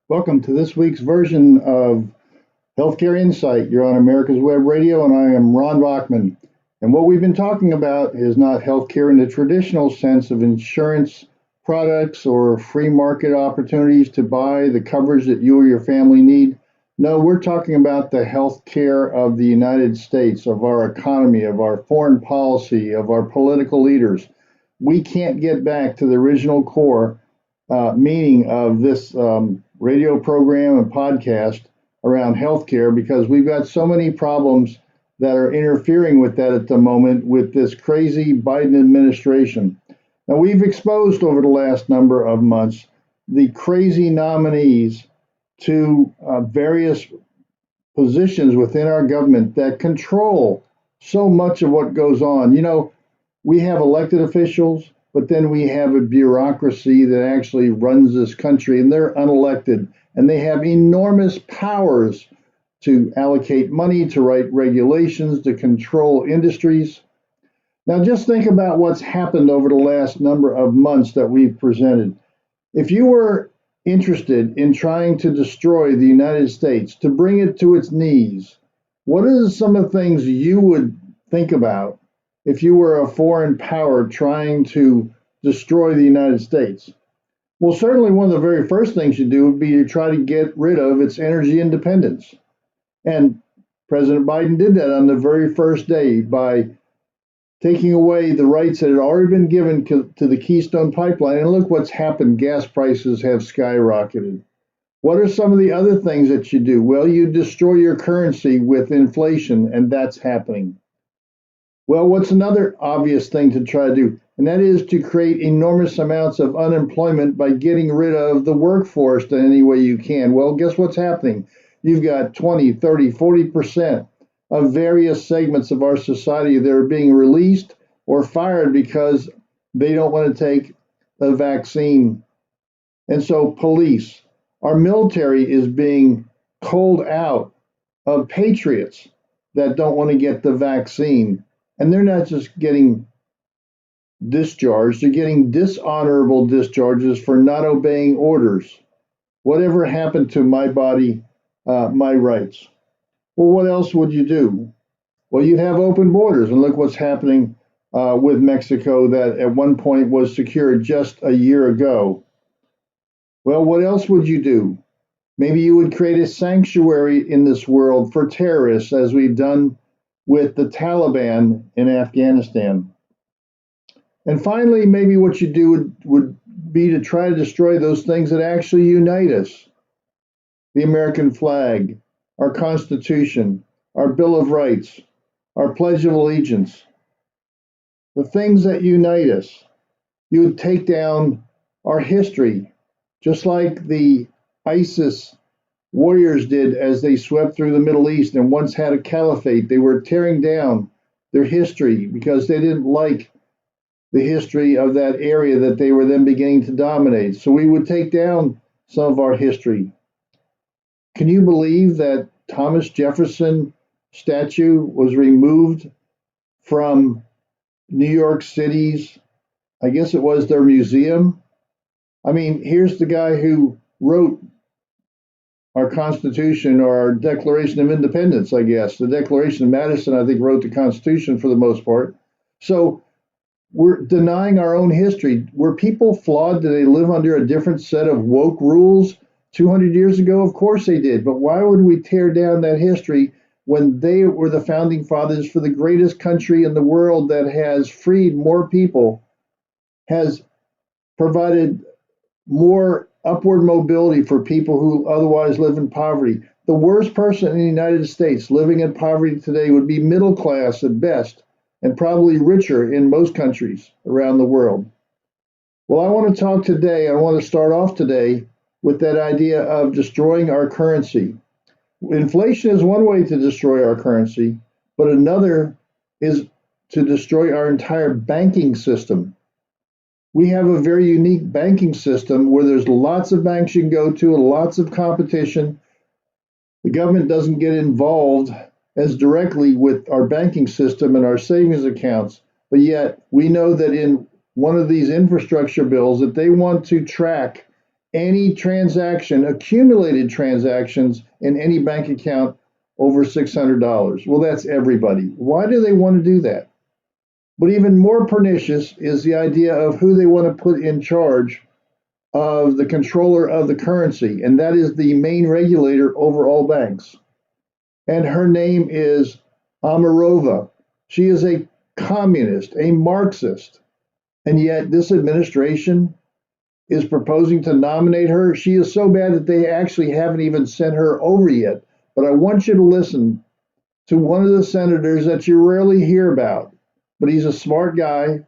Welcome to this week's version of Healthcare Insight. You're on America's Web Radio, and I am Ron Bachman. And what we've been talking about is not healthcare in the traditional sense of insurance products or free market opportunities to buy the coverage that you or your family need. No, we're talking about the healthcare of the United States, of our economy, of our foreign policy, of our political leaders. We can't get back to the original core meaning of this radio program and podcast around healthcare because we've got so many problems that are interfering with that at the moment with this crazy Biden administration. Now, we've exposed over the last number of months the crazy nominees to various positions within our government that control so much of what goes on. We have elected officials, but then we have a bureaucracy that actually runs this country, and they're unelected, and they have enormous powers to allocate money, to write regulations, to control industries. Now, just think about what's happened over the last number of months that we've presented. If you were interested in trying to destroy the United States, to bring it to its knees, what are some of the things you would think about if you were a foreign power trying to destroy the United States? Well, certainly one of the very first things you do would be to try to get rid of its energy independence. And President Biden did that on the very first day by taking away the rights that had already been given to the Keystone Pipeline. And look what's happened. Gas prices have skyrocketed. What are some of the other things that you do? Well, you destroy your currency with inflation, and that's happening. Well, what's another obvious thing to try to do? And that is to create enormous amounts of unemployment by getting rid of the workforce in any way you can. Well, guess what's happening? You've got 20, 30, 40% of various segments of our society that are being released or fired because they don't want to take a vaccine. And so police, our military is being culled out of patriots that don't want to get the vaccine. And they're not just getting discharged, they're getting dishonorable discharges for not obeying orders. Whatever happened to my body, my rights? Well, what else would you do? Well, you'd have open borders, and look what's happening with Mexico that at one point was secured just a year ago. Well, what else would you do? Maybe you would create a sanctuary in this world for terrorists, as we've done with the Taliban in Afghanistan. And finally, maybe what you do would be to try to destroy those things that actually unite us. The American flag, our Constitution, our Bill of Rights, our Pledge of Allegiance, the things that unite us. You would take down our history, just like the ISIS warriors did as they swept through the Middle East and once had a caliphate. They were tearing down their history because they didn't like the history of that area that they were then beginning to dominate. So we would take down some of our history. Can you believe that Thomas Jefferson statue was removed from New York City's, I guess it was their museum? I mean, here's the guy who wrote our Constitution, or our Declaration of Independence, I guess. The Declaration of Madison, I think, wrote the Constitution for the most part. So we're denying our own history. Were people flawed? Did they live under a different set of woke rules 200 years ago? Of course they did. But why would we tear down that history when they were the founding fathers for the greatest country in the world that has freed more people, has provided more upward mobility for people who otherwise live in poverty? The worst person in the United States living in poverty today would be middle class at best, and probably richer in most countries around the world. Well, I want to start off today with that idea of destroying our currency. Inflation is one way to destroy our currency, but another is to destroy our entire banking system. We have a very unique banking system where there's lots of banks you can go to and lots of competition. The government doesn't get involved as directly with our banking system and our savings accounts, but yet we know that in one of these infrastructure bills that they want to track any transaction, accumulated transactions in any bank account over $600. Well, that's everybody. Why do they want to do that? But even more pernicious is the idea of who they want to put in charge of the controller of the currency, and that is the main regulator over all banks. And her name is Amarova. She is a communist, a Marxist, and yet this administration is proposing to nominate her. She is so bad that they actually haven't even sent her over yet. But I want you to listen to one of the senators that you rarely hear about, but he's a smart guy.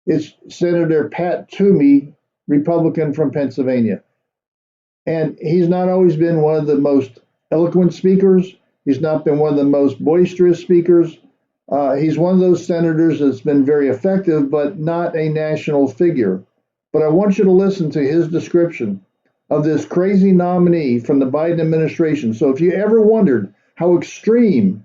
It's Senator Pat Toomey, Republican from Pennsylvania. And he's not always been one of the most eloquent speakers. He's not been one of the most boisterous speakers. He's one of those senators that's been very effective, but not a national figure. But I want you to listen to his description of this crazy nominee from the Biden administration. So if you ever wondered how extreme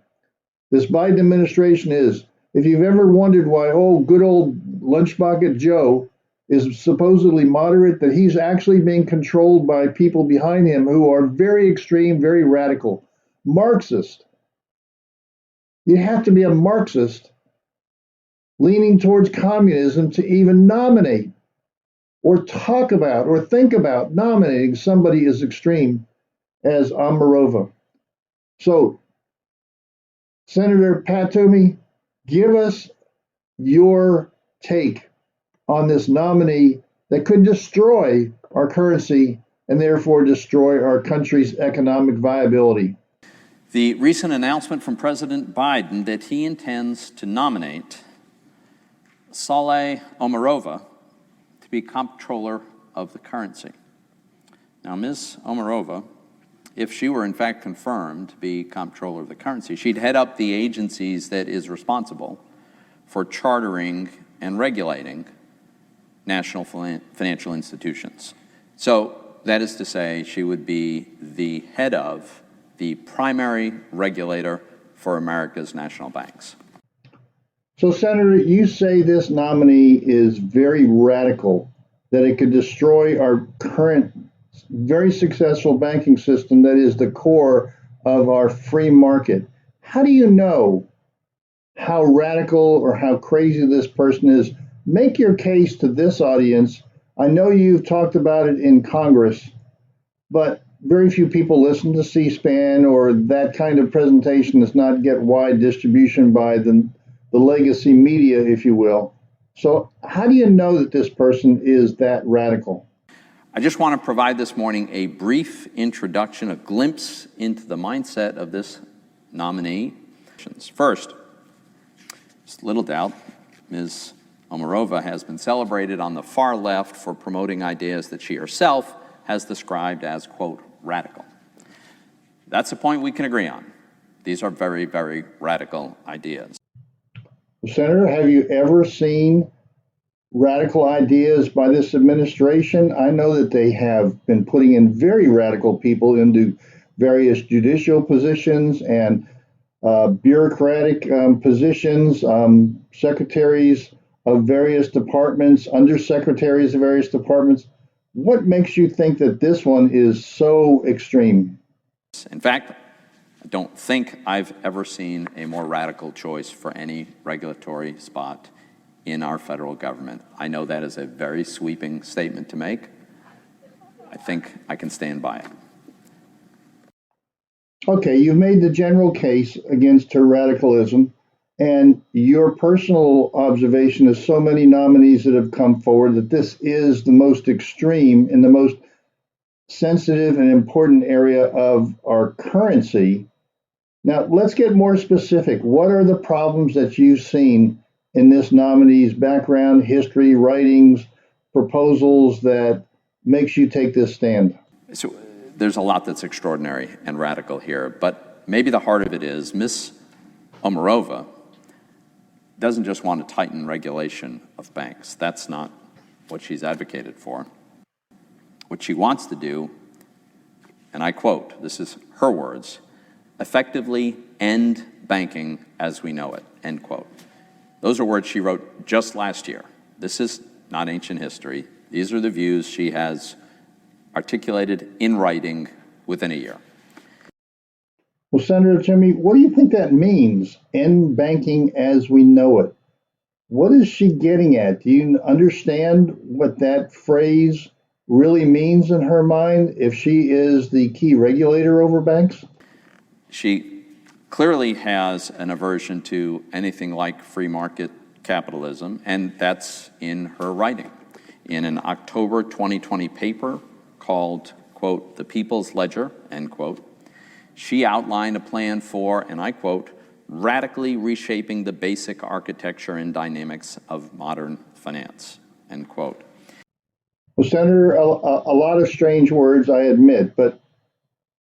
this Biden administration is, if you've ever wondered why, good old lunch bucket Joe is supposedly moderate, that he's actually being controlled by people behind him who are very extreme, very radical, Marxist. You have to be a Marxist leaning towards communism to even nominate or talk about or think about nominating somebody as extreme as Amarova. So, Senator Pat Toomey, give us your take on this nominee that could destroy our currency and therefore destroy our country's economic viability. The recent announcement from President Biden that he intends to nominate Saleh Omarova to be comptroller of the currency. Now, Ms. Omarova, if she were in fact confirmed to be comptroller of the currency, she'd head up the agencies that is responsible for chartering and regulating national financial institutions. So that is to say, she would be the head of the primary regulator for America's national banks. So, Senator, you say this nominee is very radical, that it could destroy our current very successful banking system that is the core of our free market. How do you know how radical or how crazy this person is? Make your case to this audience. I know you've talked about it in Congress, but very few people listen to C-SPAN, or that kind of presentation does not get wide distribution by the legacy media, if you will. So how do you know that this person is that radical? I just want to provide this morning a brief introduction, a glimpse into the mindset of this nominee. First, there's little doubt Ms. Omarova has been celebrated on the far left for promoting ideas that she herself has described as, quote, radical. That's a point we can agree on. These are very, very radical ideas. Senator, have you ever seen radical ideas by this administration? I know that they have been putting in very radical people into various judicial positions and bureaucratic positions, secretaries of various departments, undersecretaries of various departments. What makes you think that this one is so extreme? In fact, I don't think I've ever seen a more radical choice for any regulatory spot in our federal government. I know that is a very sweeping statement to make. I think I can stand by it. Okay, you've made the general case against her radicalism, and your personal observation is so many nominees that have come forward that this is the most extreme and the most sensitive and important area of our currency. Now, let's get more specific. What are the problems that you've seen in this nominee's background, history, writings, proposals that makes you take this stand? So there's a lot that's extraordinary and radical here, but maybe the heart of it is Ms. Omarova doesn't just want to tighten regulation of banks. That's not what she's advocated for. What she wants to do, and I quote, this is her words, effectively end banking as we know it, end quote. Those are words she wrote just last year. This is not ancient history. These are the views she has articulated in writing within a year. Well, Senator Toomey, what do you think that means, end banking as we know it? What is she getting at? Do you understand what that phrase really means in her mind if she is the key regulator over banks? She clearly has an aversion to anything like free market capitalism, and that's in her writing. In an October 2020 paper called, quote, "The People's Ledger," end quote, she outlined a plan for, and I quote, "radically reshaping the basic architecture and dynamics of modern finance," end quote. Well, Senator, a lot of strange words, I admit, but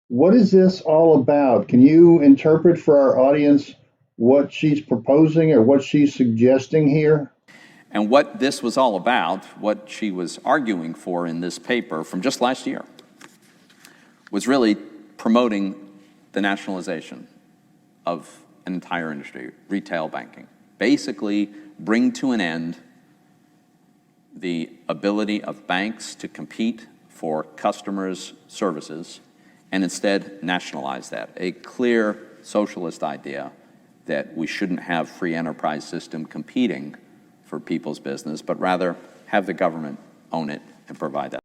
what is this all about? Can you interpret for our audience what she's proposing or what she's suggesting here? And what this was all about, what she was arguing for in this paper from just last year, was really promoting the nationalization of an entire industry, retail banking. Basically, bring to an end the ability of banks to compete for customers' services and instead nationalize that. A clear socialist idea that we shouldn't have free enterprise system competing for people's business, but rather have the government own it and provide that.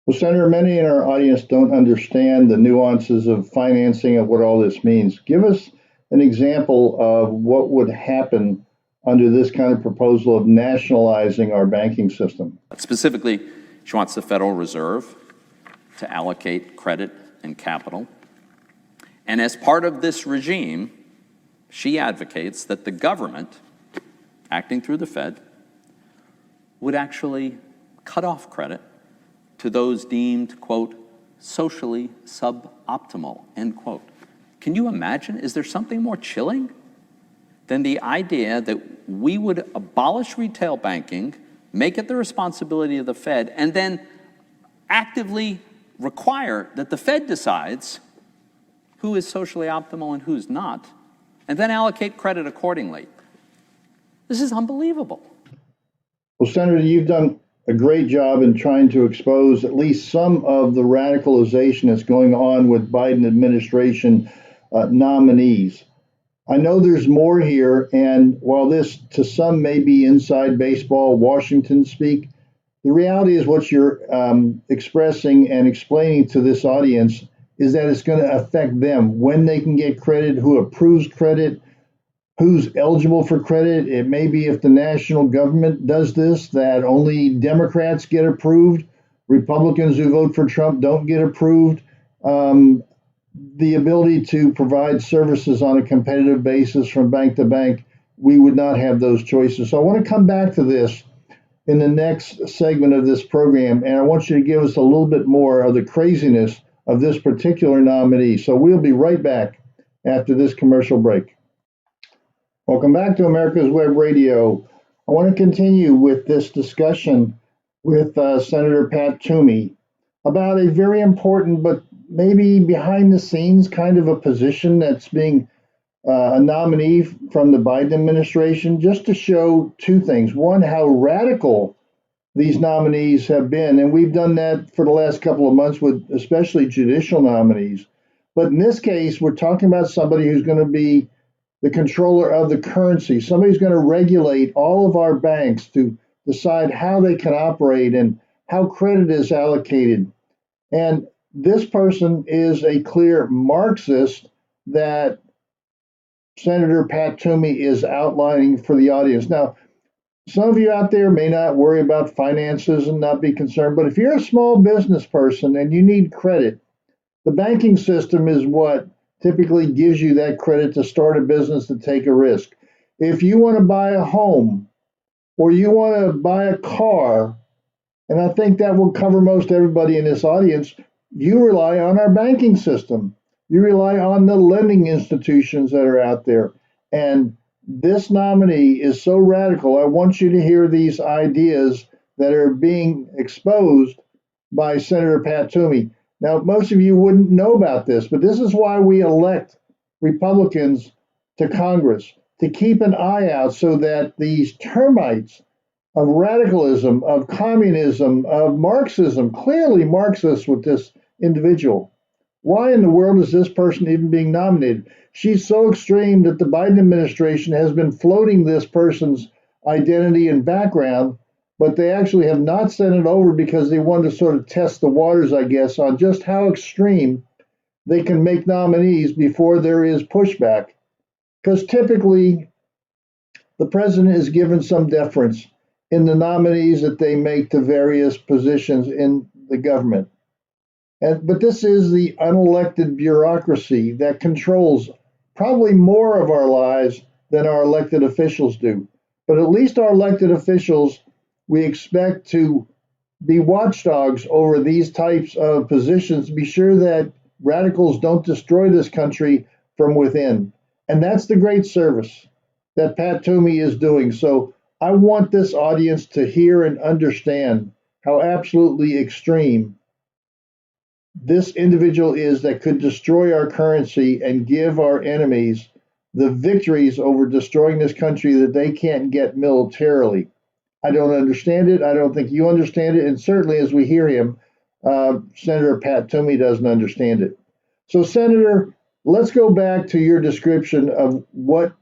Well, Senator, many in our audience don't understand the nuances of financing and what all this means. Give us an example of what would happen under this kind of proposal of nationalizing our banking system. Specifically, she wants the Federal Reserve to allocate credit and capital. And as part of this regime, she advocates that the government, acting through the Fed, would actually cut off credit to those deemed, quote, socially suboptimal, end quote. Can you imagine? Is there something more chilling than the idea that we would abolish retail banking, make it the responsibility of the Fed, and then actively require that the Fed decides who is socially optimal and who's not, and then allocate credit accordingly? This is unbelievable. Well, Senator, you've done a great job in trying to expose at least some of the radicalization that's going on with Biden administration nominees. I know there's more here, and while this to some may be inside baseball, Washington speak, the reality is what you're expressing and explaining to this audience is that it's going to affect them, when they can get credit, who approves credit, who's eligible for credit. It may be if the national government does this, that only Democrats get approved. Republicans who vote for Trump don't get approved. The ability to provide services on a competitive basis from bank to bank, we would not have those choices. So I want to come back to this in the next segment of this program, and I want you to give us a little bit more of the craziness of this particular nominee. So we'll be right back after this commercial break. Welcome back to America's Web Radio. I want to continue with this discussion with Senator Pat Toomey about a very important but maybe behind the scenes kind of a position that's being a nominee from the Biden administration, just to show two things. One, how radical these nominees have been, and we've done that for the last couple of months with especially judicial nominees. But in this case, we're talking about somebody who's going to be the controller of the currency, somebody who's going to regulate all of our banks to decide how they can operate and how credit is allocated. And this person is a clear Marxist that Senator Pat Toomey is outlining for the audience. Now, some of you out there may not worry about finances and not be concerned, but if you're a small business person and you need credit, the banking system is what typically gives you that credit to start a business, to take a risk. If you want to buy a home or you want to buy a car, and I think that will cover most everybody in this audience, you rely on our banking system. You rely on the lending institutions that are out there. And this nominee is so radical. I want you to hear these ideas that are being exposed by Senator Pat Toomey. Now, most of you wouldn't know about this, but this is why we elect Republicans to Congress, to keep an eye out so that these termites of radicalism, of communism, of Marxism, clearly Marxist with this individual. Why in the world is this person even being nominated? She's so extreme that the Biden administration has been floating this person's identity and background, but they actually have not sent it over because they wanted to sort of test the waters, I guess, on just how extreme they can make nominees before there is pushback. Because typically, the president is given some deference in the nominees that they make to various positions in the government. But this is the unelected bureaucracy that controls probably more of our lives than our elected officials do. But at least our elected officials, we expect to be watchdogs over these types of positions, be sure that radicals don't destroy this country from within. And that's the great service that Pat Toomey is doing. So I want this audience to hear and understand how absolutely extreme this individual is that could destroy our currency and give our enemies the victories over destroying this country that they can't get militarily. I don't understand it. I don't think you understand it. And certainly, as we hear him, Senator Pat Toomey doesn't understand it. So, Senator, let's go back to your description of what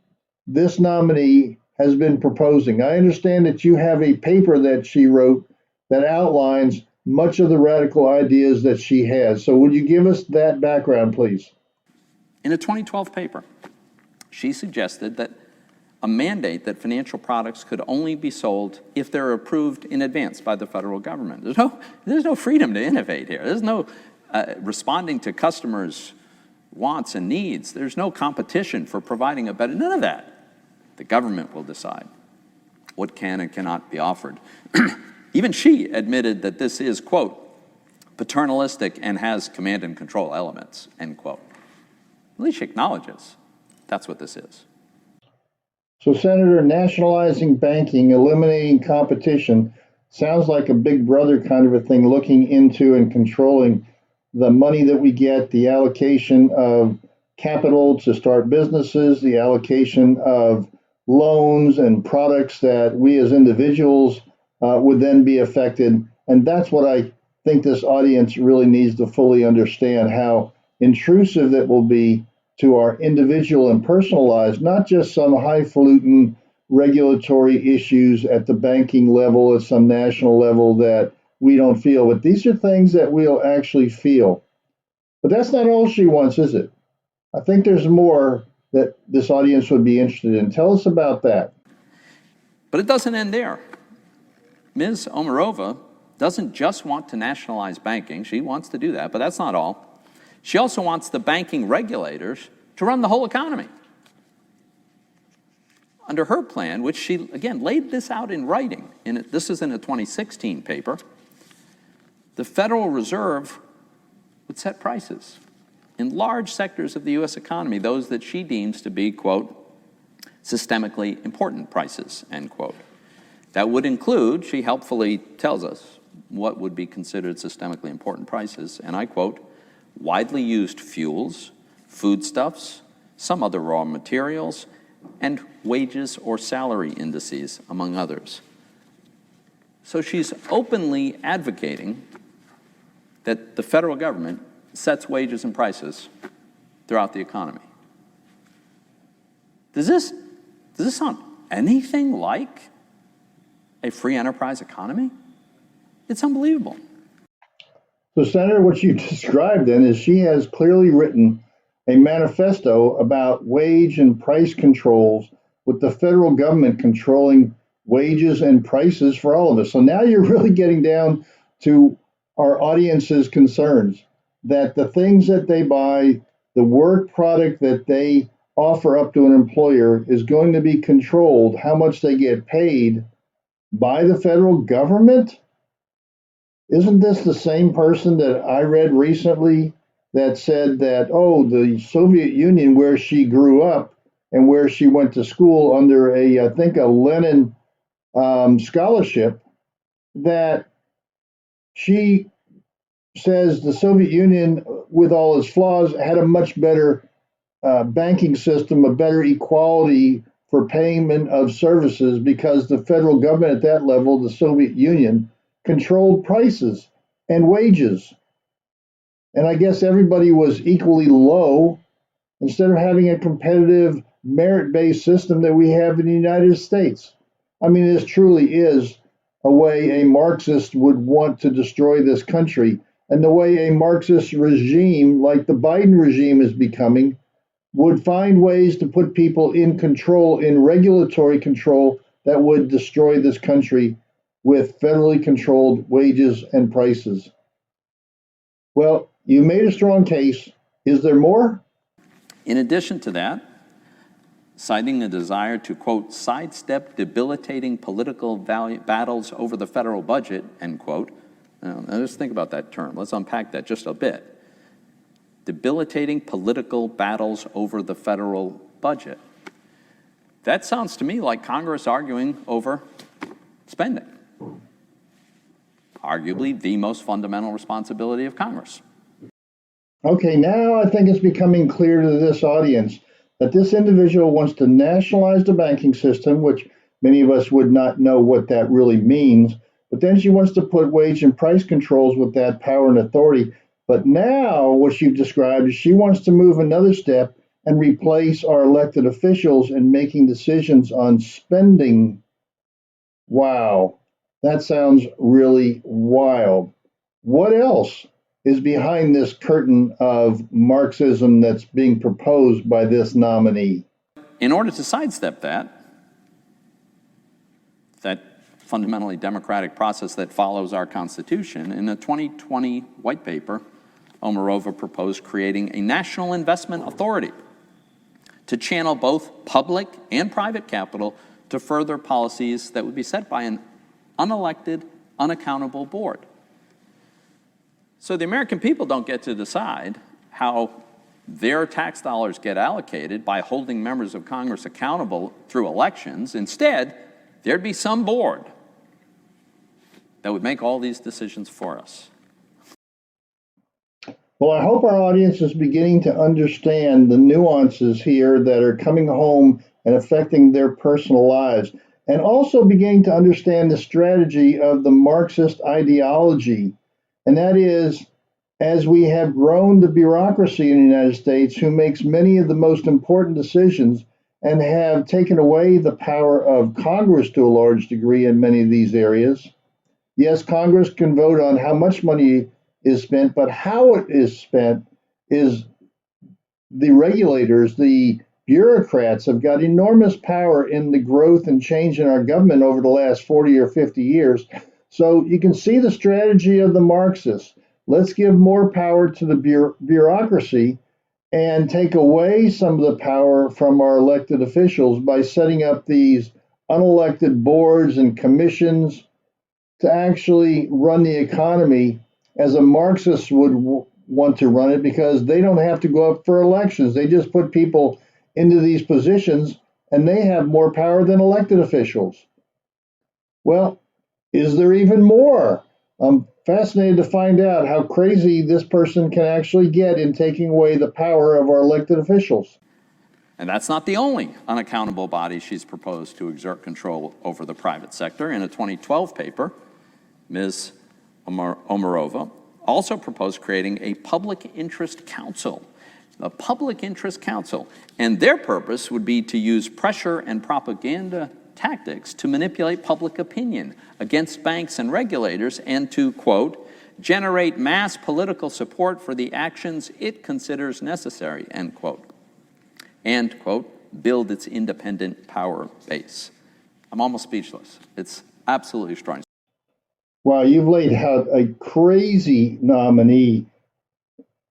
this nominee has been proposing. I understand that you have a paper that she wrote that outlines much of the radical ideas that she has. So would you give us that background, please? In a 2012 paper, she suggested that a mandate that financial products could only be sold if they're approved in advance by the federal government. There's no freedom to innovate here. There's no responding to customers' wants and needs. There's no competition for providing a better, none of that. The government will decide what can and cannot be offered. Even she admitted that this is, quote, paternalistic and has command and control elements, end quote. At least she acknowledges that's what this is. So, Senator, nationalizing banking, eliminating competition, sounds like a big brother kind of a thing, looking into and controlling the money that we get, the allocation of capital to start businesses, the allocation of loans and products that we as individuals would then be affected. And that's what I think this audience really needs to fully understand, how intrusive it will be to our individual and personal lives, not just some highfalutin regulatory issues at the banking level, at some national level that we don't feel, but these are things that we'll actually feel. But that's not all she wants, is it? I think there's more that this audience would be interested in. Tell us about that. But it doesn't end there. Ms. Omarova doesn't just want to nationalize banking. She wants to do that, but that's not all. She also wants the banking regulators to run the whole economy. Under her plan, which she, again, laid this out in writing, this is in a 2016 paper, the Federal Reserve would set prices in large sectors of the U.S. economy, those that she deems to be, quote, systemically important prices, end quote. That would include, she helpfully tells us, what would be considered systemically important prices, and I quote, widely used fuels, foodstuffs, some other raw materials, and wages or salary indices, among others. So she's openly advocating that the federal government sets wages and prices throughout the economy. Does this sound anything like a free enterprise economy? It's unbelievable. So, Senator, what you described then is she has clearly written a manifesto about wage and price controls, with the federal government controlling wages and prices for all of us. So now you're really getting down to our audience's concerns, that the things that they buy, the work product that they offer up to an employer is going to be controlled, how much they get paid by the federal government? Isn't this the same person that I read recently that said that, oh, the Soviet Union, where she grew up and where she went to school under I think a Lenin scholarship, that she says the Soviet Union, with all its flaws, had a much better banking system, a better equality for payment of services because the federal government at that level, the Soviet Union, controlled prices and wages. And I guess everybody was equally low instead of having a competitive merit-based system that we have in the United States. I mean, this truly is a way a Marxist would want to destroy this country, and the way a Marxist regime like the Biden regime is becoming would find ways to put people in control, in regulatory control, that would destroy this country with federally controlled wages and prices. Well, you made a strong case. Is there more? In addition to that, citing a desire to, quote, sidestep debilitating political battles over the federal budget, end quote. Now, just think about that term. Let's unpack that just a bit. Debilitating political battles over the federal budget. That sounds to me like Congress arguing over spending. Arguably the most fundamental responsibility of Congress. Okay, now I think it's becoming clear to this audience that this individual wants to nationalize the banking system, which many of us would not know what that really means. But then she wants to put wage and price controls with that power and authority. But now what you've described is she wants to move another step and replace our elected officials in making decisions on spending. Wow, that sounds really wild. What else is behind this curtain of Marxism that's being proposed by this nominee? In order to sidestep that fundamentally democratic process that follows our Constitution, in a 2020 white paper, Omarova proposed creating a national investment authority to channel both public and private capital to further policies that would be set by an unelected, unaccountable board. So the American people don't get to decide how their tax dollars get allocated by holding members of Congress accountable through elections. Instead, there'd be some board that would make all these decisions for us. Well, I hope our audience is beginning to understand the nuances here that are coming home and affecting their personal lives, and also beginning to understand the strategy of the Marxist ideology. And that is, as we have grown the bureaucracy in the United States, who makes many of the most important decisions, and have taken away the power of Congress to a large degree in many of these areas. Yes, Congress can vote on how much money is spent, but how it is spent is the regulators, the bureaucrats have got enormous power in the growth and change in our government over the last 40 or 50 years. So you can see the strategy of the Marxists. Let's give more power to the bureaucracy and take away some of the power from our elected officials by setting up these unelected boards and commissions to actually run the economy as a Marxist would want to run it, because they don't have to go up for elections. They just put people into these positions and they have more power than elected officials. Well, is there even more? I'm fascinated to find out how crazy this person can actually get in taking away the power of our elected officials. And that's not the only unaccountable body she's proposed to exert control over the private sector. In a 2012 paper, Ms. Omarova also proposed creating a public interest council, a public interest council. And their purpose would be to use pressure and propaganda tactics to manipulate public opinion against banks and regulators and to, quote, generate mass political support for the actions it considers necessary, end quote, and, quote, build its independent power base. I'm almost speechless. It's absolutely extraordinary. Wow, you've laid out a crazy nominee.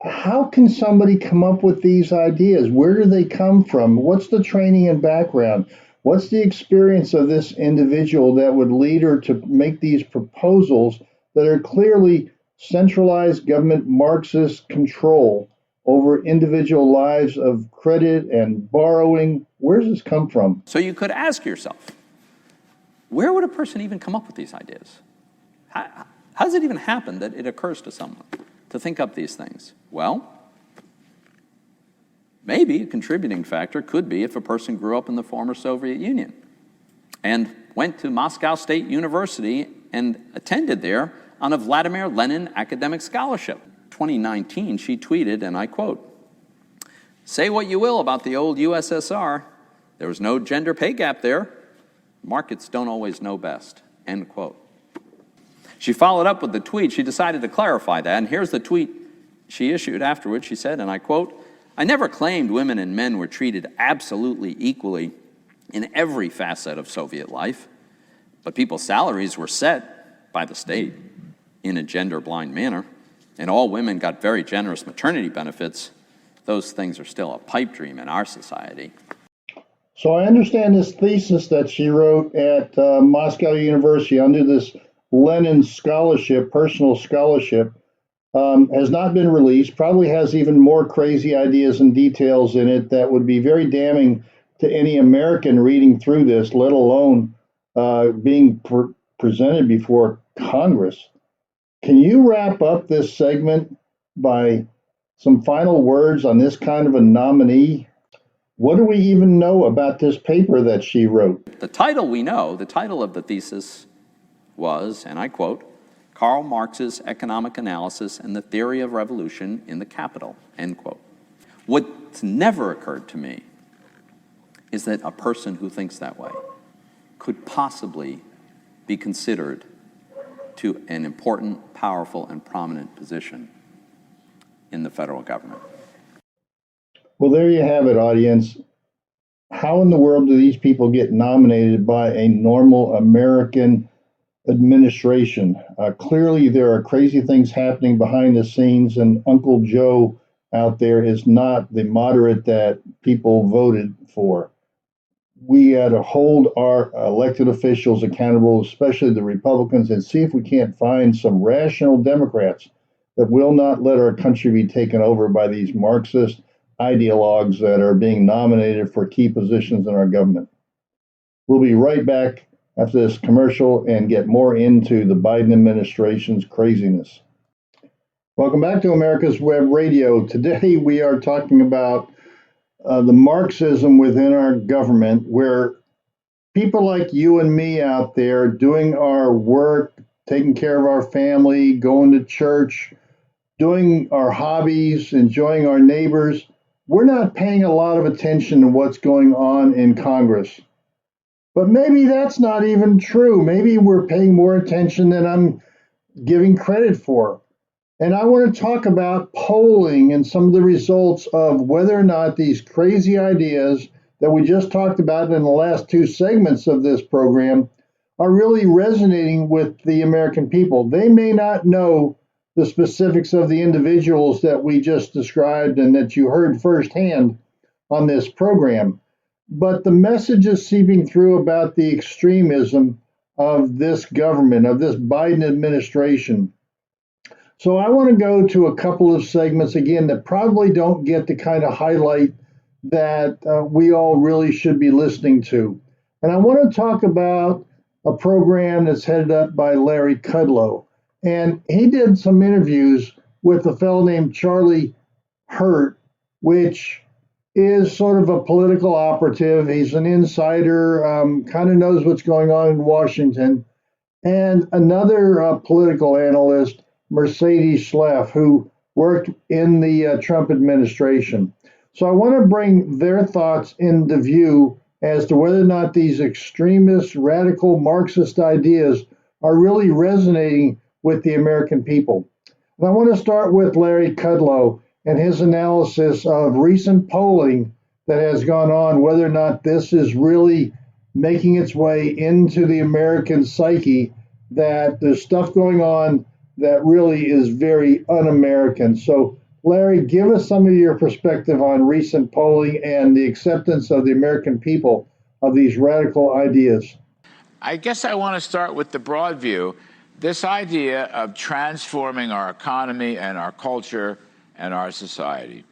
How can somebody come up with these ideas? Where do they come from? What's the training and background? What's the experience of this individual that would lead her to make these proposals that are clearly centralized government Marxist control over individual lives of credit and borrowing? Where does this come from? So you could ask yourself, where would a person even come up with these ideas? How does it even happen that it occurs to someone to think up these things? Well, Maybe a contributing factor could be if a person grew up in the former Soviet Union and went to Moscow State University and attended there on a Vladimir Lenin academic scholarship. 2019, she tweeted, and I quote, "Say what you will about the old USSR, there was no gender pay gap there. Markets don't always know best," end quote. She followed up with the tweet. She decided to clarify that, and here's the tweet she issued afterwards. She said, and I quote, "I never claimed women and men were treated absolutely equally in every facet of Soviet life, but people's salaries were set by the state in a gender-blind manner, and all women got very generous maternity benefits. Those things are still a pipe dream in our society." So I understand this thesis that she wrote at Moscow University under this Lenin scholarship, personal scholarship, has not been released, probably has even more crazy ideas and details in it that would be very damning to any American reading through this, let alone being presented before Congress. Can you wrap up this segment by some final words on this kind of a nominee? What do we even know about this paper that she wrote? The title we know, the title of the thesis was, and I quote, "Karl Marx's Economic Analysis and the Theory of Revolution in the Capital," end quote. What's never occurred to me is that a person who thinks that way could possibly be considered to an important, powerful, and prominent position in the federal government. Well, there you have it, audience. How in the world do these people get nominated by a normal American administration? Clearly, there are crazy things happening behind the scenes, and Uncle Joe out there is not the moderate that people voted for. We got to hold our elected officials accountable, especially the Republicans, and see if we can't find some rational Democrats that will not let our country be taken over by these Marxist ideologues that are being nominated for key positions in our government. We'll be right back after this commercial and get more into the Biden administration's craziness. Welcome back to America's Web Radio. Today we are talking about the Marxism within our government, where people like you and me out there doing our work, taking care of our family, going to church, doing our hobbies, enjoying our neighbors, we're not paying a lot of attention to what's going on in Congress. But maybe that's not even true. Maybe we're paying more attention than I'm giving credit for. And I want to talk about polling and some of the results of whether or not these crazy ideas that we just talked about in the last two segments of this program are really resonating with the American people. They may not know the specifics of the individuals that we just described and that you heard firsthand on this program, but the message is seeping through about the extremism of this government, of this Biden administration. So I want to go to a couple of segments again that probably don't get the kind of highlight that we all really should be listening to. And I want to talk about a program that's headed up by Larry Kudlow. And he did some interviews with a fellow named Charlie Hurt, which is sort of a political operative. He's an insider, kind of knows what's going on in Washington. And another political analyst, Mercedes Schleff, who worked in the Trump administration. So I want to bring their thoughts into view as to whether or not these extremist, radical Marxist ideas are really resonating with the American people. And I want to start with Larry Kudlow and his analysis of recent polling that has gone on, whether or not this is really making its way into the American psyche, that there's stuff going on that really is very un-American. So, Larry, give us some of your perspective on recent polling and the acceptance of the American people of these radical ideas. I guess I want to start with the broad view. This idea of transforming our economy and our culture and our society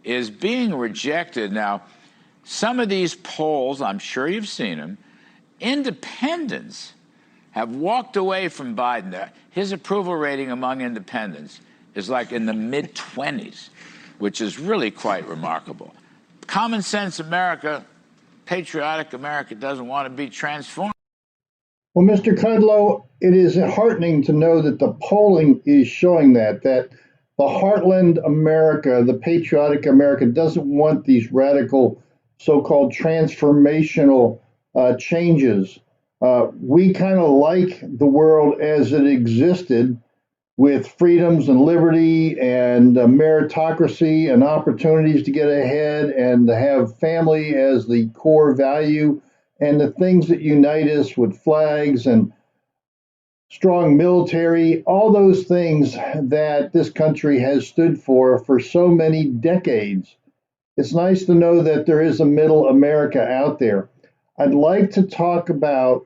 is being rejected. Now, some of these polls, I'm sure you've seen them, independents have walked away from Biden. His approval rating among independents is like in the mid-20s, which is really quite remarkable. common sense America, patriotic America, doesn't want to be transformed. Well, Mr. Kudlow, it is heartening to know that the polling is showing that the heartland America, the patriotic America, doesn't want these radical so-called transformational changes. We kind of like the world as it existed, with freedoms and liberty and meritocracy and opportunities to get ahead and to have family as the core value, and the things that unite us with flags and strong military, all those things that this country has stood for so many decades. It's nice to know that there is a middle America out there. I'd like to talk about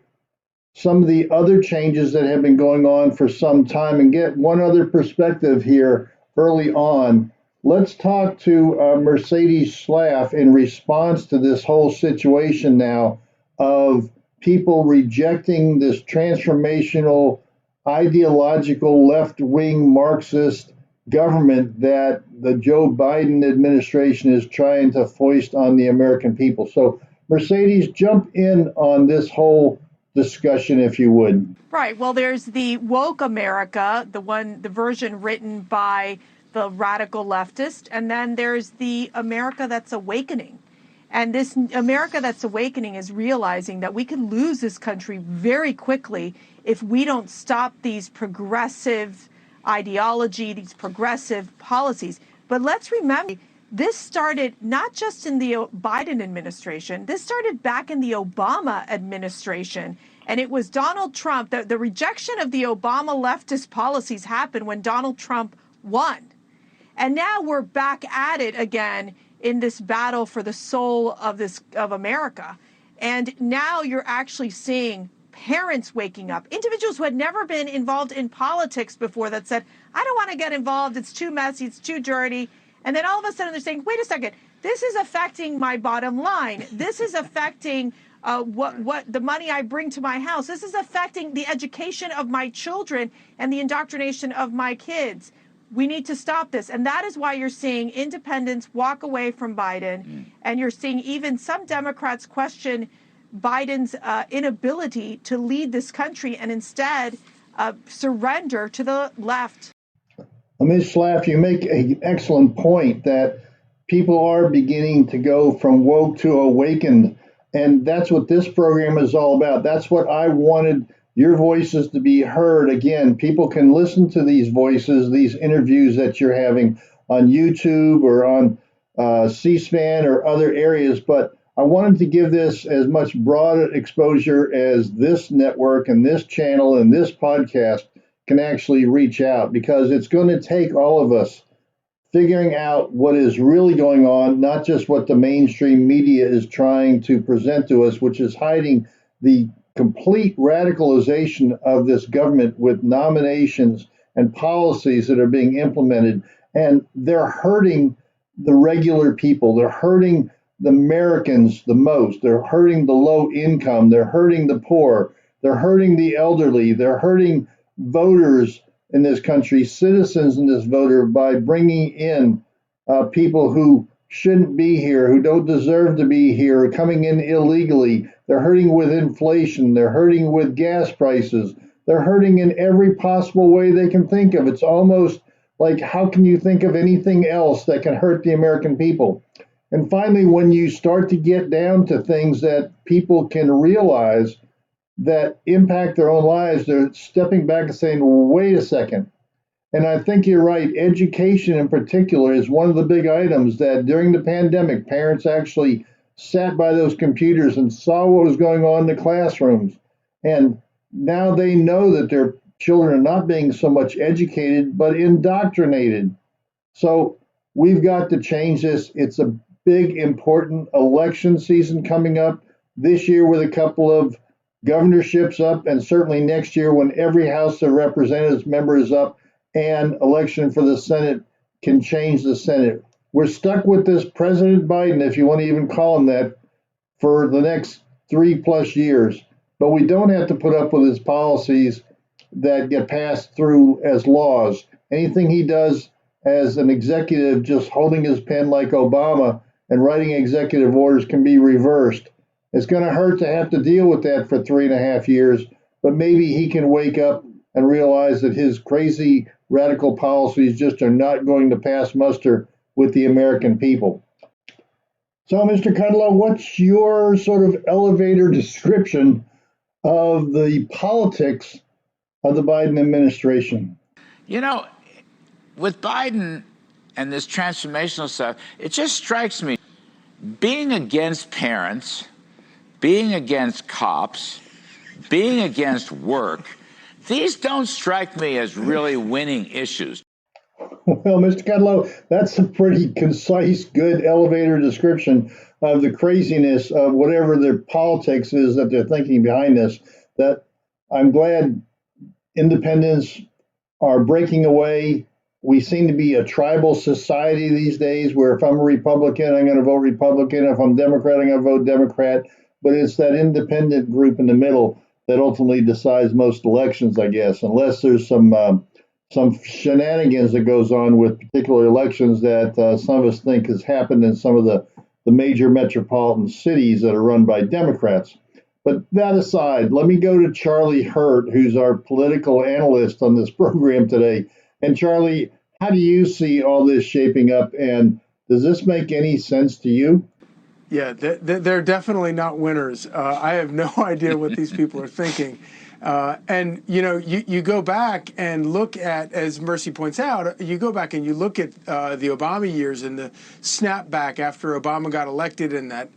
some of the other changes that have been going on for some time and get one other perspective here early on. Let's talk to Mercedes Schlaff in response to this whole situation now of people rejecting this transformational, ideological, left-wing Marxist government that the Joe Biden administration is trying to foist on the American people. So, Mercedes, jump in on this whole discussion, if you would. Right. Well, there's the woke America, the version written by the radical leftist, and then there's the America that's awakening. And this America that's awakening is realizing that we can lose this country very quickly if we don't stop these progressive ideology, these progressive policies. But let's remember, this started not just in the Biden administration, this started back in the Obama administration. And it was Donald Trump, the rejection of the Obama leftist policies happened when Donald Trump won. And now we're back at it again in this battle for the soul of America. And now you're actually seeing parents waking up, individuals who had never been involved in politics before that said, I don't want to get involved, it's too messy, it's too dirty. And then all of a sudden they're saying, wait a second, this is affecting my bottom line. This is affecting what the money I bring to my house. This is affecting the education of my children and the indoctrination of my kids. We need to stop this. And that is why you're seeing independents walk away from Biden. And you're seeing even some Democrats question Biden's inability to lead this country and instead surrender to the left. Ms. Schlaff, you make an excellent point that people are beginning to go from woke to awakened. And that's what this program is all about. That's what I wanted your voices to be heard. Again, people can listen to these voices, these interviews that you're having on YouTube or on C-SPAN or other areas. But I wanted to give this as much broad exposure as this network and this channel and this podcast can actually reach out, because it's going to take all of us figuring out what is really going on, not just what the mainstream media is trying to present to us, which is hiding the complete radicalization of this government with nominations and policies that are being implemented. And they're hurting the regular people. They're hurting the Americans the most. They're hurting the low income. They're hurting the poor. They're hurting the elderly. They're hurting voters in this country, citizens in this voter, by bringing in people who shouldn't be here, who don't deserve to be here, coming in illegally. They're hurting with inflation. They're hurting with gas prices. They're hurting in every possible way they can think of. It's almost like, how can you think of anything else that can hurt the American people? And finally, when you start to get down to things that people can realize that impact their own lives, they're stepping back and saying, well, wait a second. And I think you're right. Education in particular is one of the big items that during the pandemic, parents actually sat by those computers and saw what was going on in the classrooms. And now they know that their children are not being so much educated, but indoctrinated. So we've got to change this. It's a big, important election season coming up this year with a couple of governorships up, and certainly next year when every House of Representatives member is up and election for the Senate can change the Senate. We're stuck with this President Biden, if you want to even call him that, for the next 3+ years. But we don't have to put up with his policies that get passed through as laws. Anything he does as an executive, just holding his pen like Obama, and writing executive orders can be reversed. It's going to hurt to have to deal with that for 3.5 years, but maybe he can wake up and realize that his crazy radical policies just are not going to pass muster with the American people. So, Mr. Kudlow, what's your sort of elevator description of the politics of the Biden administration? You know, with Biden and this transformational stuff, it just strikes me being against parents, being against cops, being against work, these don't strike me as really winning issues. Well, Mr. Kudlow, that's a pretty concise, good elevator description of the craziness of whatever their politics is that they're thinking behind this. That I'm glad independents are breaking away. We seem to be a tribal society these days where if I'm a Republican, I'm going to vote Republican. If I'm Democrat, I'm going to vote Democrat. But it's that independent group in the middle that ultimately decides most elections, I guess, unless there's some shenanigans that goes on with particular elections that some of us think has happened in some of the major metropolitan cities that are run by Democrats. But that aside, let me go to Charlie Hurt, who's our political analyst on this program today. And Charlie, how do you see all this shaping up? And does this make any sense to you? Yeah, they're definitely not winners. I have no idea what these people are thinking. And, you go back and look at, as Mercy points out, you go back and you look at the Obama years and the snapback after Obama got elected in that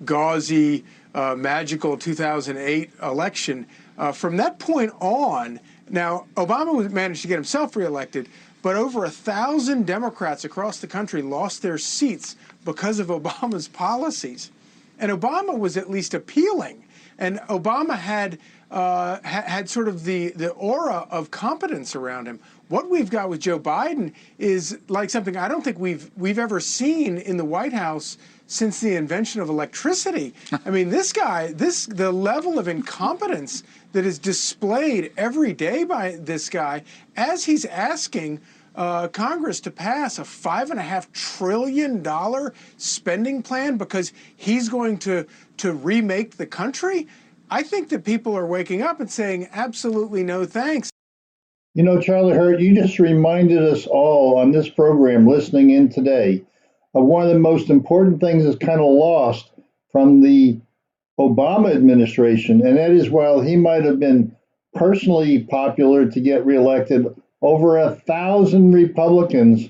gauzy, magical 2008 election. From that point on, now, Obama managed to get himself reelected, but over 1,000 Democrats across the country lost their seats because of Obama's policies. And Obama was at least appealing. And Obama had sort of the aura of competence around him. What we've got with Joe Biden is like something I don't think we've ever seen in the White House since the invention of electricity. I mean, the level of incompetence that is displayed every day by this guy as he's asking Congress to pass a $5.5 trillion spending plan because he's going to remake the country. I think that people are waking up and saying, absolutely no thanks. You know, Charlie Hurt, you just reminded us all on this program listening in today of one of the most important things that's kind of lost from the Obama administration, and that is while he might have been personally popular to get reelected, over 1,000 Republicans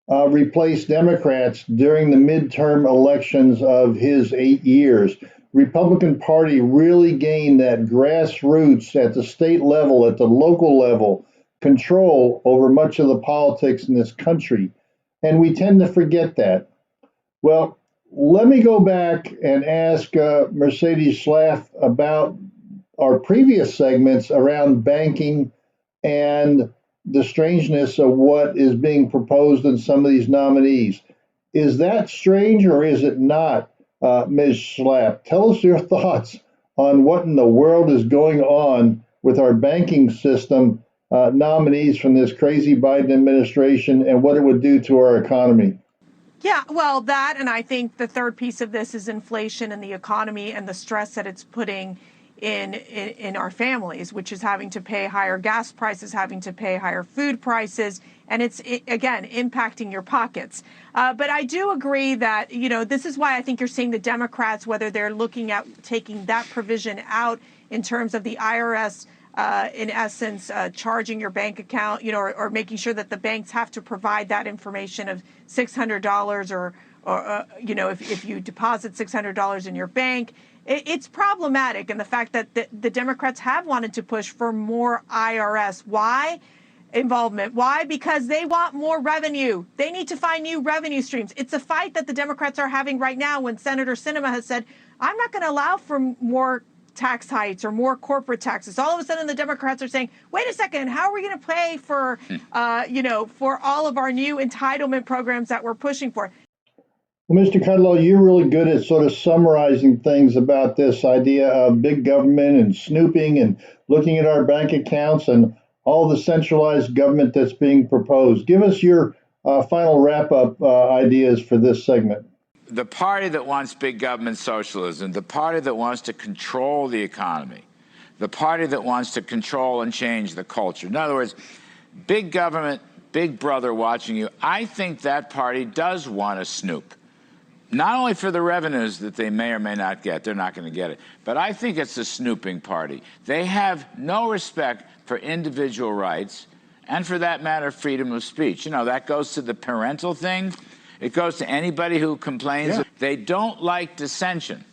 replaced Democrats during the midterm elections of his 8 years. Republican Party really gained that grassroots at the state level, at the local level, control over much of the politics in this country. And we tend to forget that. Well, let me go back and ask Mercedes Schlaff about our previous segments around banking and the strangeness of what is being proposed in some of these nominees. Is that strange or is it not, Ms. Schlapp? Tell us your thoughts on what in the world is going on with our banking system nominees from this crazy Biden administration and what it would do to our economy. Yeah, well, that, and I think the third piece of this is inflation and the economy and the stress that it's putting in our families, which is having to pay higher gas prices, having to pay higher food prices, and it's, again, impacting your pockets. But I do agree that, this is why I think you're seeing the Democrats, whether they're looking at taking that provision out in terms of the IRS, in essence, charging your bank account, or making sure that the banks have to provide that information of $600 or if you deposit $600 in your bank. It's problematic. And the fact that the Democrats have wanted to push for more IRS. Why? Involvement. Why? Because they want more revenue. They need to find new revenue streams. It's a fight that the Democrats are having right now when Senator Sinema has said, I'm not going to allow for more tax hikes or more corporate taxes. All of a sudden, the Democrats are saying, wait a second, how are we going to pay for, for all of our new entitlement programs that we're pushing for? Well, Mr. Kudlow, you're really good at sort of summarizing things about this idea of big government and snooping and looking at our bank accounts and all the centralized government that's being proposed. Give us your final wrap-up ideas for this segment. The party that wants big government socialism, the party that wants to control the economy, the party that wants to control and change the culture. In other words, big government, big brother watching you. I think that party does want to snoop. Not only for the revenues that they may or may not get, they're not going to get it, but I think it's a snooping party. They have no respect for individual rights and, for that matter, freedom of speech. You know, that goes to the parental thing. It goes to anybody who complains. Yeah. They don't like dissension,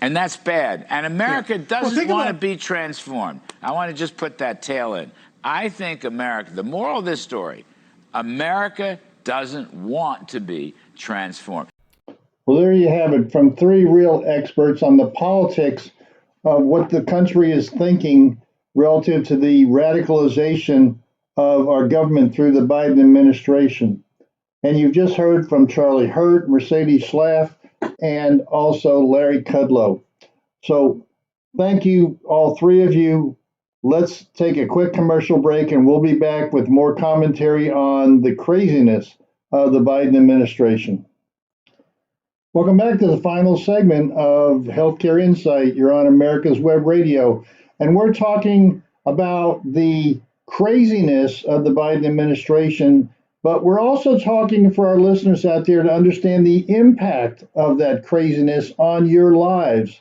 and that's bad. And America doesn't want to be transformed. I want to just put that tail in. I think America, the moral of this story, America doesn't want to be transformed. Well, there you have it from three real experts on the politics of what the country is thinking relative to the radicalization of our government through the Biden administration. And you've just heard from Charlie Hurt, Mercedes Schlaff, and also Larry Kudlow. So thank you, all three of you. Let's take a quick commercial break, and we'll be back with more commentary on the craziness of the Biden administration. Welcome back to the final segment of Healthcare Insight. You're on America's Web Radio, and we're talking about the craziness of the Biden administration, but we're also talking for our listeners out there to understand the impact of that craziness on your lives.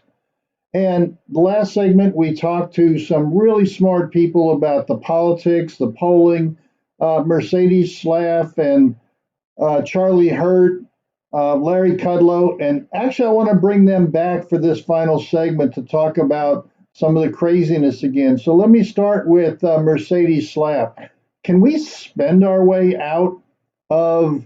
And the last segment, we talked to some really smart people about the politics, the polling, Mercedes Schlaff and Charlie Hurt, Larry Kudlow, and actually I want to bring them back for this final segment to talk about some of the craziness again. So let me start with Mercedes Schlaff. Can we spend our way out of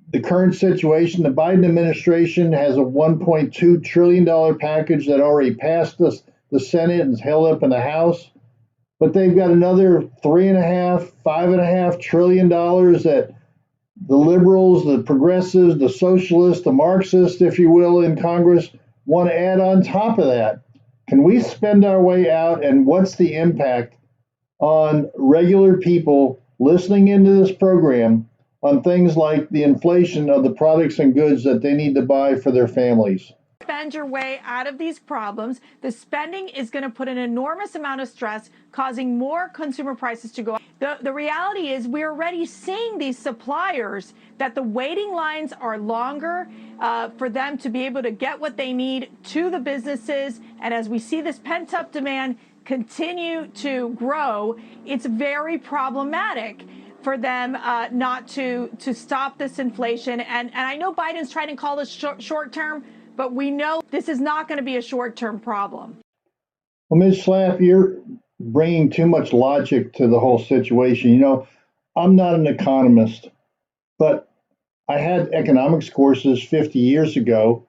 the current situation? The Biden administration has a $1.2 trillion package that already passed the Senate and is held up in the House, but they've got another $5.5 trillion that the liberals, the progressives, the socialists, the Marxists, if you will, in Congress want to add on top of that. Can we spend our way out, and what's the impact on regular people listening into this program on things like the inflation of the products and goods that they need to buy for their families? Spend your way out of these problems. The spending is going to put an enormous amount of stress, causing more consumer prices to go up. The reality is we're already seeing these suppliers that the waiting lines are longer for them to be able to get what they need to the businesses. And as we see this pent-up demand continue to grow, it's very problematic for them not to stop this inflation. And I know Biden's trying to call this short term, but we know this is not going to be a short-term problem. Well, Ms. Schlaff, you're bringing too much logic to the whole situation. You know, I'm not an economist, but I had economics courses 50 years ago,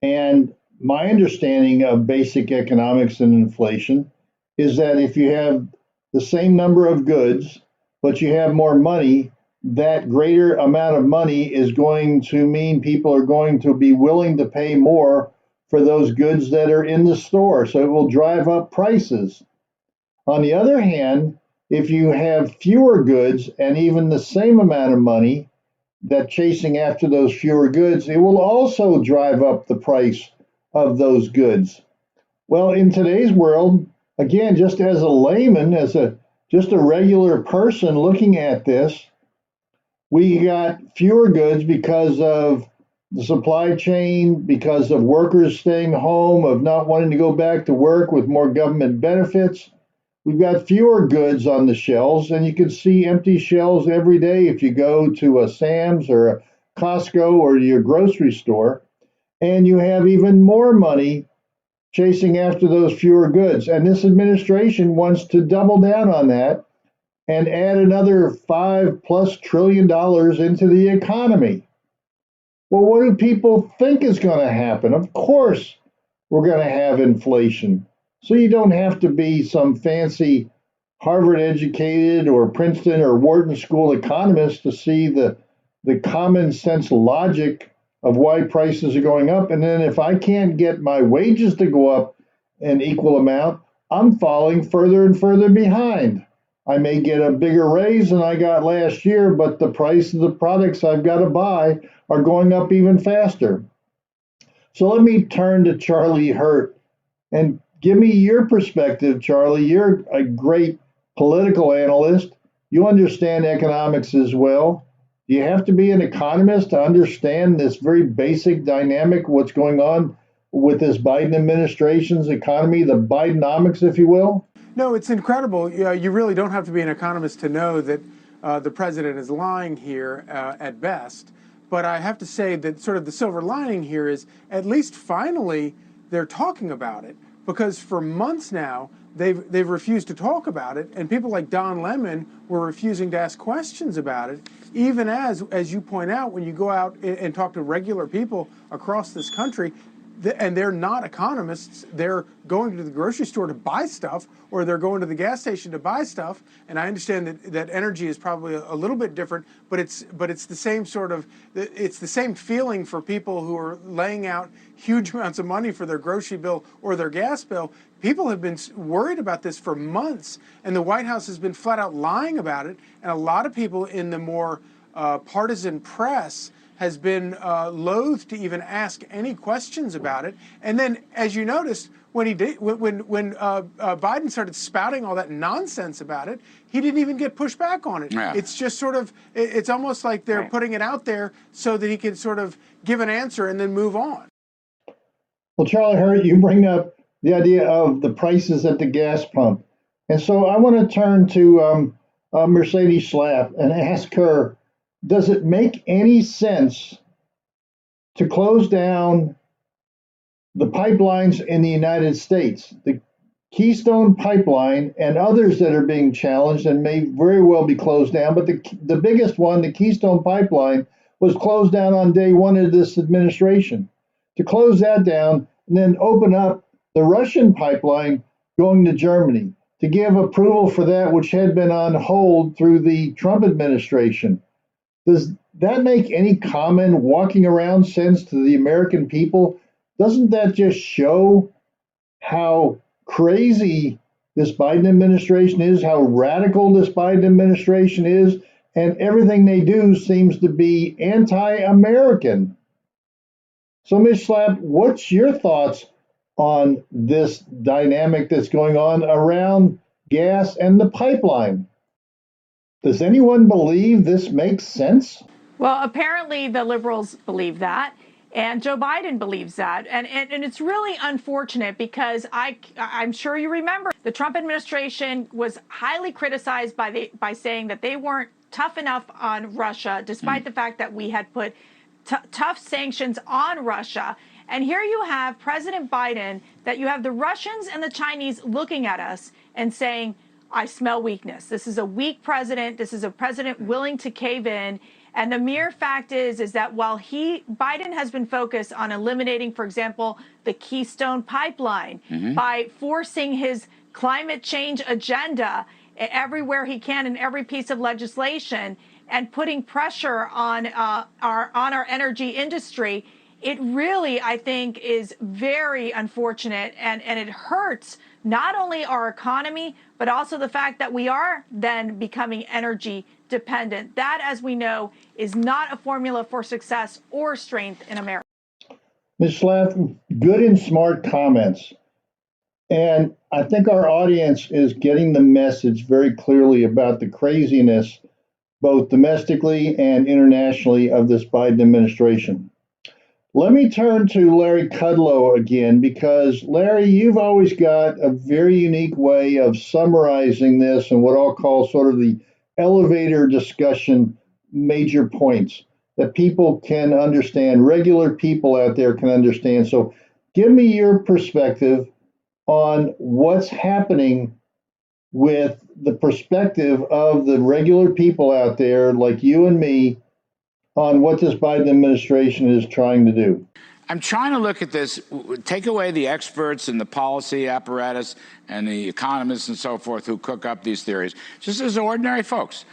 and my understanding of basic economics and inflation is that if you have the same number of goods, but you have more money, that greater amount of money is going to mean people are going to be willing to pay more for those goods that are in the store. So it will drive up prices. On the other hand, if you have fewer goods and even the same amount of money, that chasing after those fewer goods, it will also drive up the price of those goods. Well, in today's world, again, just as a layman, just a regular person looking at this, we got fewer goods because of the supply chain, because of workers staying home, of not wanting to go back to work with more government benefits. We've got fewer goods on the shelves, and you can see empty shelves every day if you go to a Sam's or a Costco or your grocery store, and you have even more money chasing after those fewer goods. And this administration wants to double down on that and add another $5+ trillion into the economy. Well, what do people think is going to happen? Of course, we're going to have inflation. So you don't have to be some fancy Harvard educated or Princeton or Wharton School economist to see the common sense logic of why prices are going up. And then if I can't get my wages to go up an equal amount, I'm falling further and further behind. I may get a bigger raise than I got last year, but the price of the products I've got to buy are going up even faster. So let me turn to Charlie Hurt and give me your perspective, Charlie. You're a great political analyst. You understand economics as well. Do you have to be an economist to understand this very basic dynamic, what's going on with this Biden administration's economy, the Bidenomics, if you will? No, it's incredible. You really don't have to be an economist to know that the president is lying here at best. But I have to say that sort of the silver lining here is at least finally they're talking about it, because for months now they've refused to talk about it, and people like Don Lemon were refusing to ask questions about it. Even as you point out, when you go out and talk to regular people across this country, and they're not economists, they're going to the grocery store to buy stuff, or they're going to the gas station to buy stuff. And I understand that energy is probably a little bit different, but it's the same sort of, it's the same feeling for people who are laying out huge amounts of money for their grocery bill or their gas bill. People have been worried about this for months, and the White House has been flat out lying about it. And a lot of people in the more partisan press has been loath to even ask any questions about it. And then, as you noticed, when Biden started spouting all that nonsense about it, he didn't even get pushed back on it. Yeah. It's just sort of, it's almost like they're putting it out there so that he can sort of give an answer and then move on. Well, Charlie Hurt, you bring up the idea of the prices at the gas pump. And so I want to turn to Mercedes Schlapp and ask her, does it make any sense to close down the pipelines in the United States, the Keystone Pipeline and others that are being challenged and may very well be closed down? But the biggest one, the Keystone Pipeline, was closed down on day one of this administration. To close that down and then open up the Russian pipeline going to Germany, to give approval for that which had been on hold through the Trump administration. Does that make any common walking around sense to the American people? Doesn't that just show how crazy this Biden administration is, how radical this Biden administration is, and everything they do seems to be anti-American? So, Ms. Schlapp, what's your thoughts on this dynamic that's going on around gas and the pipeline? Does anyone believe this makes sense? Well, apparently the liberals believe that, and Joe Biden believes that, and it's really unfortunate because I'm sure you remember the Trump administration was highly criticized by saying that they weren't tough enough on Russia, despite the fact that we had put tough sanctions on Russia. And here you have President Biden, that you have the Russians and the Chinese looking at us and saying, I smell weakness. This is a weak president. This is a president willing to cave in. And the mere fact is that while Biden has been focused on eliminating, for example, the Keystone Pipeline, by forcing his climate change agenda everywhere he can in every piece of legislation and putting pressure on our energy industry, it really, I think, is very unfortunate, and it hurts not only our economy, but also the fact that we are then becoming energy dependent. That, as we know, is not a formula for success or strength in America. Ms. Schlapp, good and smart comments. And I think our audience is getting the message very clearly about the craziness, both domestically and internationally, of this Biden administration. Let me turn to Larry Kudlow again, because Larry, you've always got a very unique way of summarizing this and what I'll call sort of the elevator discussion major points that people can understand, regular people out there can understand. So give me your perspective on what's happening with the perspective of the regular people out there like you and me on what this Biden administration is trying to do. I'm trying to look at this, take away the experts and the policy apparatus and the economists and so forth who cook up these theories, just as ordinary folks.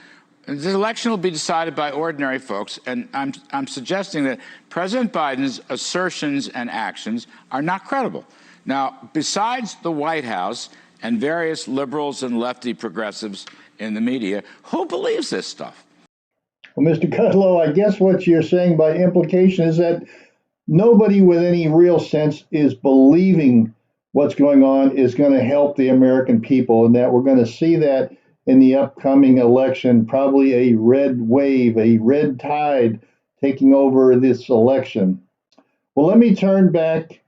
This election will be decided by ordinary folks, and I'm suggesting that President Biden's assertions and actions are not credible. Now, besides the White House and various liberals and lefty progressives in the media. Who believes this stuff? Well, Mr. Kudlow, I guess what you're saying by implication is that nobody with any real sense is believing what's going on is going to help the American people, and that we're going to see that in the upcoming election, probably a red wave, a red tide taking over this election. Well, let me turn back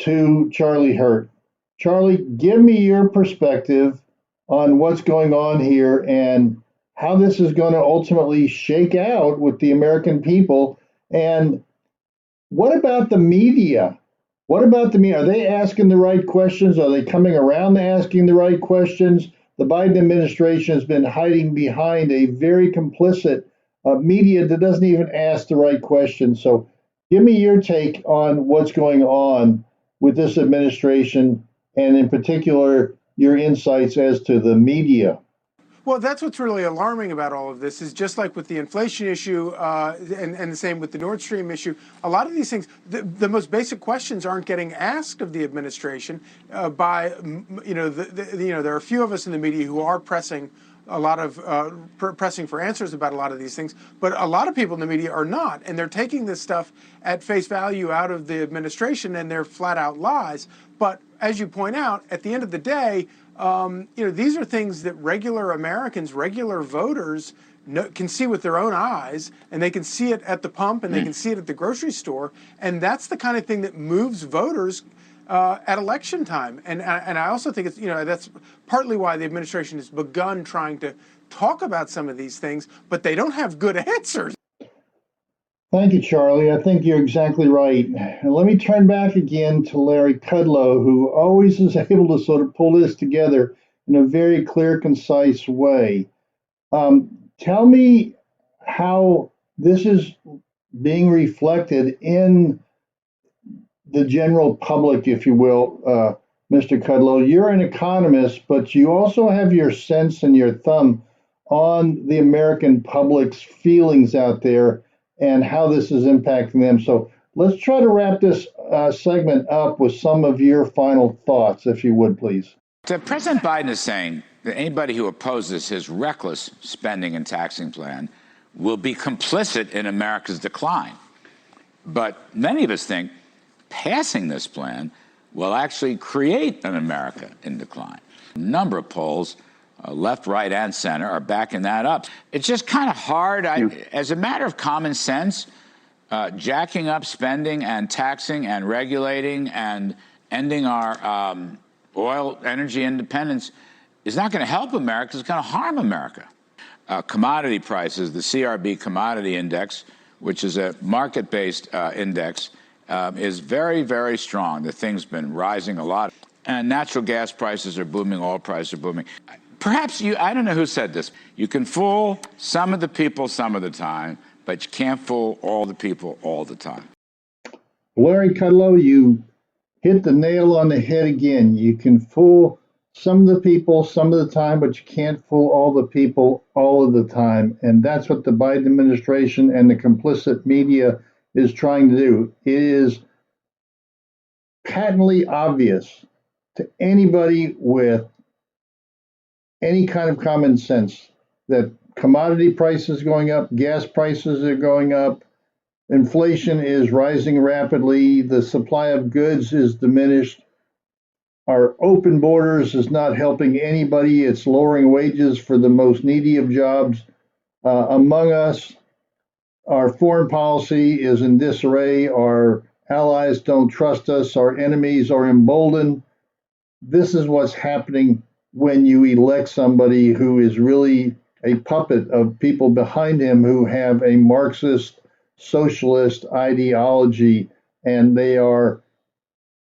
to Charlie Hurt. Charlie, give me your perspective on what's going on here and how this is going to ultimately shake out with the American people. And what about the media? What about the media? Are they asking the right questions? Are they coming around to asking the right questions? The Biden administration has been hiding behind a very complicit media that doesn't even ask the right questions. So give me your take on what's going on with this administration, and in particular, your insights as to the media. Well, that's what's really alarming about all of this is just like with the inflation issue and the same with the Nord Stream issue, a lot of these things, the most basic questions aren't getting asked of the administration by, there are a few of us in the media who are pressing a lot of pressing for answers about a lot of these things, but a lot of people in the media are not, and they're taking this stuff at face value out of the administration, and they're flat out lies. But as you point out, at the end of the day, these are things that regular Americans, regular voters can see with their own eyes, and they can see it at the pump, and they can see it at the grocery store, and that's the kind of thing that moves voters at election time. And I also think it's, that's partly why the administration has begun trying to talk about some of these things, but they don't have good answers. Thank you, Charlie. I think you're exactly right. And let me turn back again to Larry Kudlow, who always is able to sort of pull this together in a very clear, concise way. Tell me how this is being reflected in the general public, if you will, Mr. Kudlow. You're an economist, but you also have your sense and your thumb on the American public's feelings out there and how this is impacting them. So let's try to wrap this segment up with some of your final thoughts, if you would, please. So President Biden is saying that anybody who opposes his reckless spending and taxing plan will be complicit in America's decline. But many of us think passing this plan will actually create an America in decline. A number of polls, left, right, and center, are backing that up. It's just kind of hard. As a matter of common sense, jacking up spending and taxing and regulating and ending our oil energy independence is not going to help America. It's going to harm America. Commodity prices, the CRB commodity index, which is a market-based index, is very, very strong. The thing's been rising a lot. And natural gas prices are booming, oil prices are booming. Perhaps I don't know who said this, you can fool some of the people some of the time, but you can't fool all the people all the time. Larry Kudlow, you hit the nail on the head again. You can fool some of the people some of the time, but you can't fool all the people all of the time. And that's what the Biden administration and the complicit media is trying to do. It is patently obvious to anybody with any kind of common sense that commodity prices going up, gas prices are going up, inflation is rising rapidly, the supply of goods is diminished, our open borders is not helping anybody, it's lowering wages for the most needy of jobs among us, our foreign policy is in disarray, our allies don't trust us, our enemies are emboldened. This is what's happening when you elect somebody who is really a puppet of people behind him who have a Marxist, socialist ideology, and they are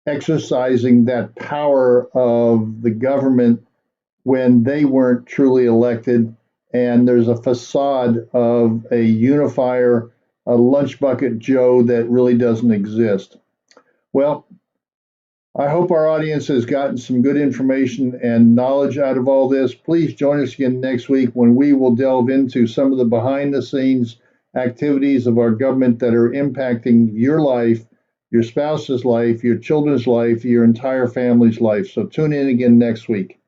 exercising that power of the government when they weren't truly elected. And there's a facade of a unifier, a lunch bucket Joe that really doesn't exist. Well, I hope our audience has gotten some good information and knowledge out of all this. Please join us again next week when we will delve into some of the behind the scenes activities of our government that are impacting your life, your spouse's life, your children's life, your entire family's life. So tune in again next week.